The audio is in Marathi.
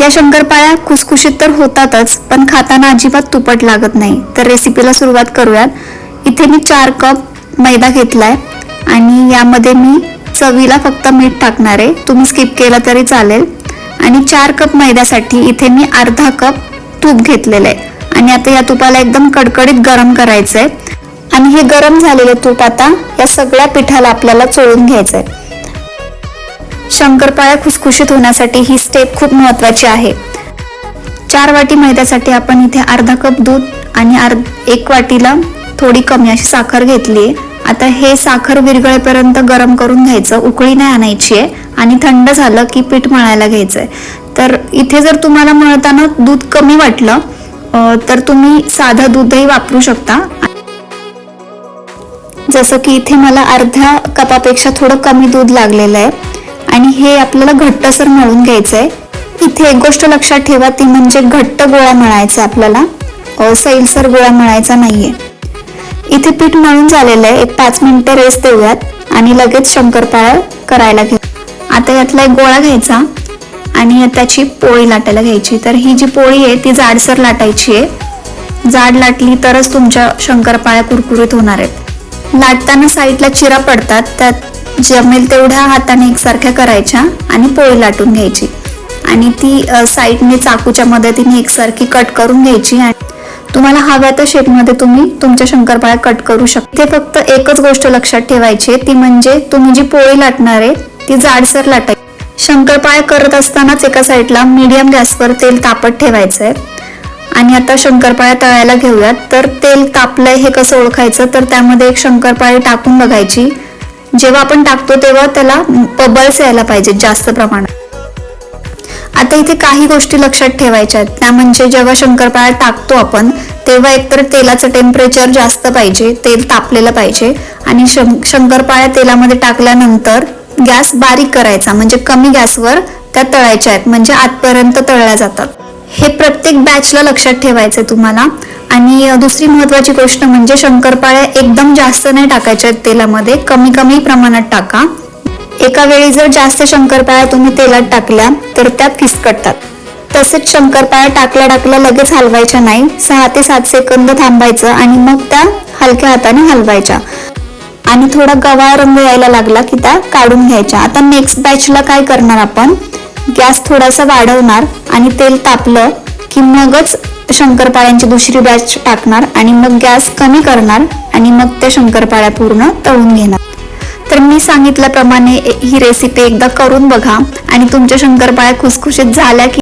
या शंकरपाळ्या खुसखुशीत तर होतातच, पण खाताना अजिबात तुपट लागत नाही. तर रेसिपीला सुरुवात करूयात. इथे मी 4 कप मैदा घेतलाय आणि यामध्ये मी चवीला फक्त मीठ टाकणार आहे. तुम्ही स्किप केला तरी चालेल. आणि 4 कप मैद्यासाठी इथे मी अर्धा कप तूप घेतलेलं आहे आणि आता या तुपाला एकदम कडकडीत गरम करायचं आहे. आणि हे गरम झालेले तूप आता या सगळ्या पिठाला आपल्याला चोळून घ्यायचं आहे. शंकरपाळ्या खुसखुशीत होण्यासाठी ही स्टेप खूप महत्त्वाची आहे. 4 वाटी मैद्यासाठी आपण इथे अर्धा कप दूध आणि 1 वाटीला थोडी कमी अशी साखर घेतली आहे. आता हे साखर विरघळेपर्यंत गरम करून घ्यायचं, उकळी नाही आणायची आहे. आणि थंड झालं की पीठ मळायला घ्यायचंय. तर इथे जर तुम्हाला मळताना दूध कमी वाटलं तर तुम्ही साधं दूधही वापरू शकता. जसं की इथे मला अर्ध्या कपापेक्षा थोडं कमी दूध लागलेलं आहे आणि हे आपल्याला घट्टसर मळून घ्यायचंय. इथे एक गोष्ट लक्षात ठेवा, ती म्हणजे घट्ट गोळा मळायचा आपल्याला, सैलसर गोळा मळायचा नाहीये. इथे पीठ मळून झालेलं आहे. एक 5 मिनिटं रेस्ट देऊयात आणि लगेच शंकरपाळ्या करायला घेऊ. आता यातला एक गोळा घ्यायचा आणि त्याची पोळी लाटायला घ्यायची. तर ही जी पोळी आहे ती जाडसर लाटायची आहे. जाड लाटली तरच तुमच्या शंकरपाळ्या कुरकुरीत होणार आहेत. लाटताना साईडला चिरा पडतात, त्यात जमेल तेवढ्या हाताने एकसारख्या करायच्या आणि पोळी लाटून घ्यायची आणि ती साईडने चाकूच्या मदतीने एकसारखी कट करून घ्यायची. आणि तुम्हाला हव्या त्या शेपमध्ये तुम्ही तुमच्या शंकरपाळ्या कट करू शकता. फक्त एकच गोष्ट लक्षात ठेवायची, ती म्हणजे तुम्ही जी पोळी लाटणार आहे ती जाडसर लाटायची. शंकरपाळ्या करत असतानाच एका साईडला मीडियम गॅसवर तेल तापत ठेवायचं आहे. आणि आता शंकरपाळ्या तळायला घेऊयात. तर तेल तापलंय हे कसं ओळखायचं, तर त्यामध्ये एक शंकरपाळी टाकून बघायची. जेव्हा आपण टाकतो तेव्हा त्याला बबल्स यायला पाहिजेत जास्त प्रमाणात. आता इथे काही गोष्टी लक्षात ठेवायच्या आहेत, त्या म्हणजे जेव्हा शंकरपाळ्या टाकतो आपण तेव्हा एकतर तेलाचं टेम्परेचर जास्त पाहिजे, तेल तापलेलं पाहिजे. आणि शंकरपाळ्या तेलामध्ये टाकल्यानंतर गॅस बारीक करायचा, म्हणजे कमी गॅसवर त्या तळायच्या आहेत, म्हणजे आतपर्यंत तळल्या जातात. हे प्रत्येक बॅचला लक्षात ठेवायचंय तुम्हाला. आणि दुसरी महत्वाची गोष्ट म्हणजे शंकरपाळ्या एकदम जास्त नाही टाकायच्या आहेत तेलामध्ये, कमी कमी प्रमाणात टाका. एका वेळी जर जास्त शंकरपाळ्या तुम्ही तेलात टाकल्या तर त्या फिसकटतात. तसेच शंकरपाळ्या टाकल्या लगेच हलवायच्या नाही, 6 ते 7 सेकंद थांबायचं आणि मग त्या हलक्या हाताने हलवायच्या. आणि थोडा गव्हाळ रंग यायला लागला की त्या काढून घ्यायच्या. आता नेक्स्ट बॅचला काय करणार, आपण गॅस थोडासा वाढवणार आणि तेल तापलं की मगच शंकरपाळ्यांची दुसरी बॅच टाकणार आणि मग गॅस कमी करणार आणि मग त्या शंकरपाळ्या पूर्ण तळून घेणार. तर मी सांगितल्याप्रमाणे ही रेसिपी एकदा करून बघा आणि तुमच्या शंकरपाळ्या खुसखुशीत झाल्या की